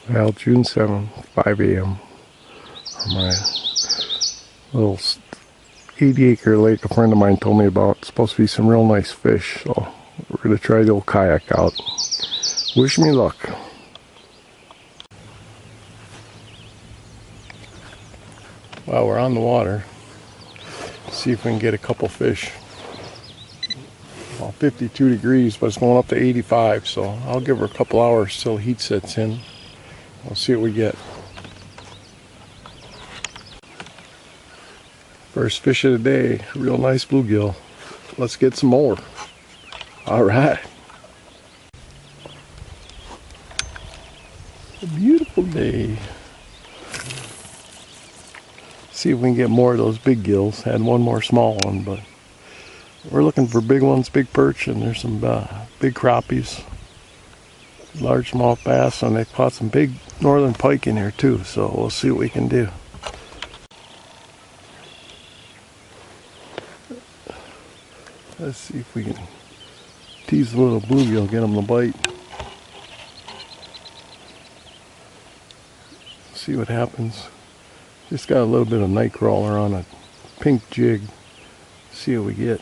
Well, June 7th, 5 a.m. on my little 80-acre lake a friend of mine told me about. It's supposed to be some real nice fish, so we're going to try the old kayak out. Wish me luck. Well, we're on the water. See if we can get a couple fish. Well, 52 degrees, but it's going up to 85, so I'll give her a couple hours till heat sets in. We'll see what we get. First fish of the day, real nice bluegill. Let's get some more. All right. A beautiful day. See if we can get more of those big gills. Had one more small one, but we're looking for big ones, big perch, and there's some big crappies, large small bass, and they caught some big northern pike in here too, so we'll see what we can do. Let's see if we can tease a little bluegill, get them to bite. See what happens. Just got a little bit of night crawler on a pink jig. See what we get.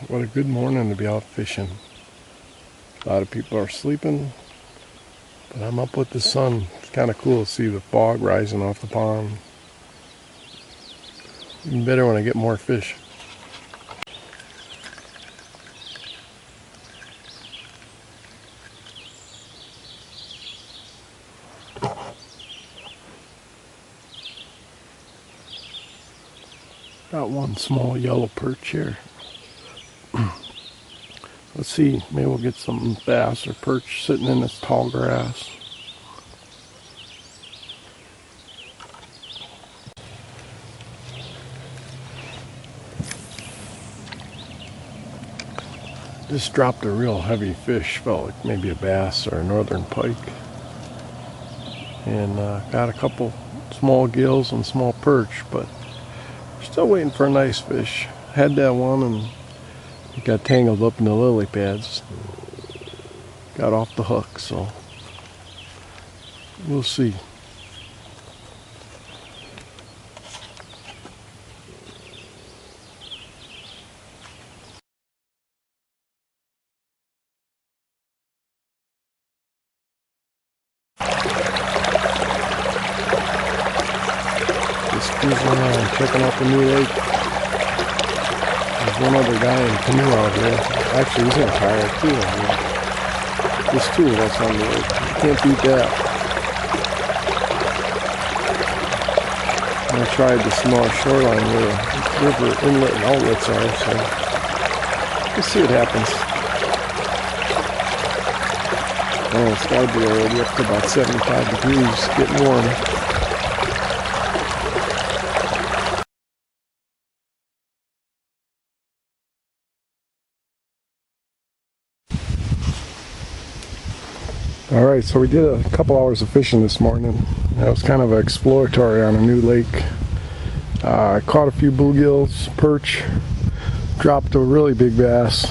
What a good morning to be out fishing. A lot of people are sleeping, but I'm up with the sun. It's kind of cool to see the fog rising off the pond. Even better when I get more fish. Got one small yellow perch here. Let's see, maybe we'll get some bass or perch sitting in this tall grass. Just dropped a real heavy fish, felt like maybe a bass or a northern pike. And got a couple small gills and small perch, but still waiting for a nice fish. Had that one and it got tangled up in the lily pads. Got off the hook, so we'll see. Just cruising around, checking out the new lake. There's one other guy in a canoe out here. Actually, he's in a kayak too. There's two of us on the lake. Can't beat that. I tried the small shoreline where the river inlet and outlets are, so let's see what happens. Oh, it's got to be already up to about 75 degrees, getting warm. Alright, so we did a couple hours of fishing this morning. That was kind of exploratory on a new lake. I caught a few bluegills, perch, dropped a really big bass,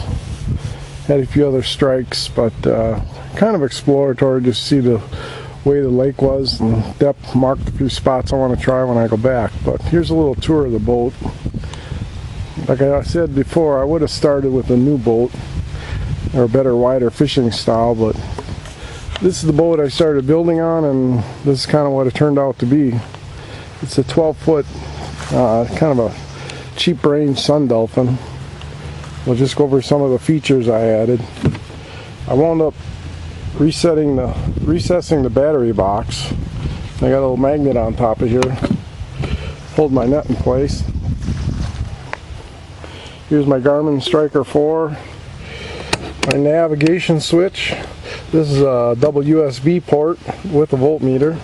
had a few other strikes, but kind of exploratory, just to see the way the lake was, and depth marked a few spots I want to try when I go back. But here's a little tour of the boat. Like I said before, I would have started with a new boat or a better, wider fishing style, but this is the boat I started building on, and this is kind of what it turned out to be. It's a 12-foot, kind of a cheap range Sun Dolphin. We'll just go over some of the features I added. I wound up recessing the battery box. I got a little magnet on top of here, hold my net in place. Here's my Garmin Striker 4, my navigation switch. This is a double USB port with a voltmeter.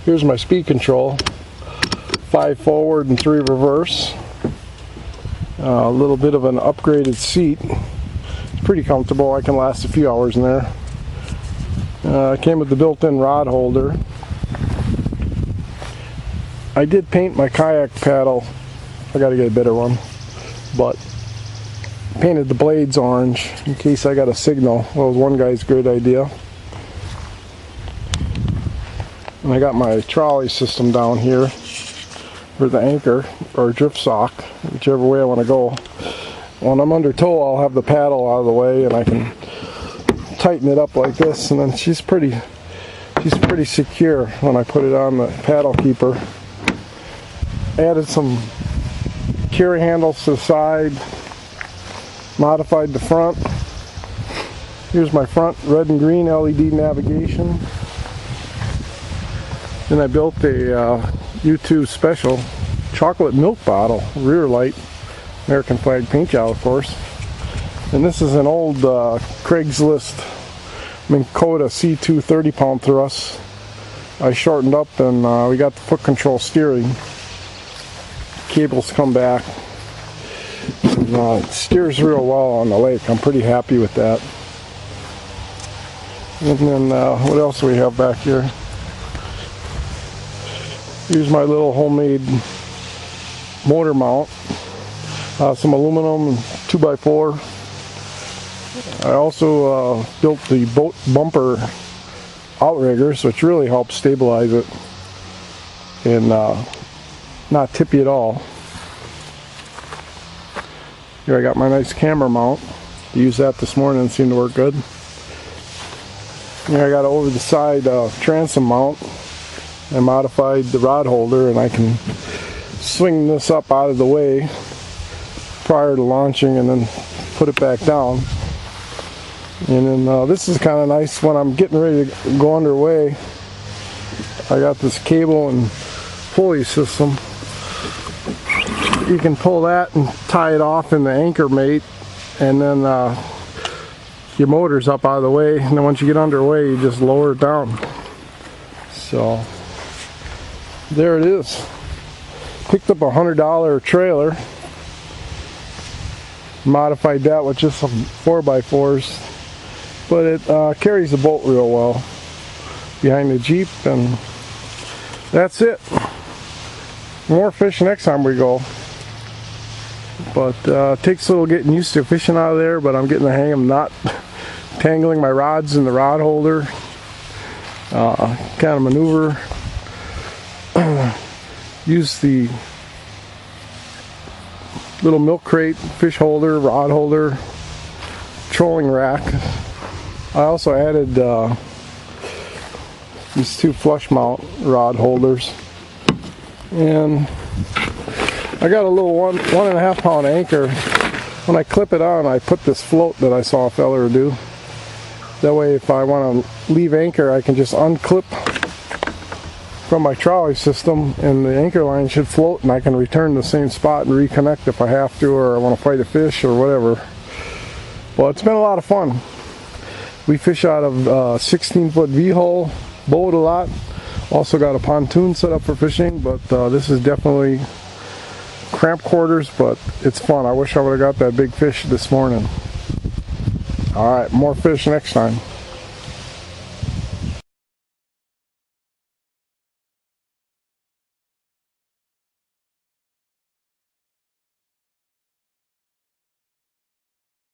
Here's my speed control, 5 forward and 3 reverse. A little bit of an upgraded seat. It's pretty comfortable. I can last a few hours in there. Came with the built-in rod holder. I did paint my kayak paddle. I gotta get a better one, but painted the blades orange in case I got a signal. That was one guy's great idea. And I got my trolley system down here for the anchor or drift sock, whichever way I want to go. When I'm under tow, I'll have the paddle out of the way and I can tighten it up like this, and then she's pretty secure when I put it on the paddle keeper. Added some carry handles to the side, modified the front. Here's my front red and green LED navigation. Then I built a U2 special chocolate milk bottle rear light, American flag paint job, of course. And this is an old Craigslist Minn Kota C2 30-pound thrust. I shortened up and we got the foot control steering. Cables come back. It steers real well on the lake. I'm pretty happy with that. And then what else do we have back here? Here's my little homemade motor mount. Some aluminum and 2x4. I also built the boat bumper outriggers, which really helps stabilize it and not tippy at all. Here I got my nice camera mount. Used that this morning and seemed to work good. Here I got an over the side transom mount. I modified the rod holder and I can swing this up out of the way prior to launching and then put it back down. And then this is kind of nice when I'm getting ready to go underway. I got this cable and pulley system. You can pull that and tie it off in the anchor mate, and then your motor's up out of the way, and then once you get underway you just lower it down. So there it is. Picked up a $100 trailer, modified that with just some 4x4s, but it carries the boat real well behind the Jeep, and that's it. More fish next time we go, but it takes a little getting used to fishing out of there, but I'm getting the hang of not tangling my rods in the rod holder. Kind of maneuver. Use the little milk crate, fish holder, rod holder, trolling rack. I also added these 2 flush mount rod holders, and I got a little 1.5 pound anchor. When I clip it on, I put this float that I saw a fella do. That way if I want to leave anchor, I can just unclip from my trolley system and the anchor line should float, and I can return to the same spot and reconnect if I have to, or I want to fight a fish or whatever. Well, it's been a lot of fun. We fish out of 16-foot V-hull boat a lot. Also got a pontoon set up for fishing, but this is definitely cramped quarters, but it's fun. I wish I would have got that big fish this morning. Alright, more fish next time.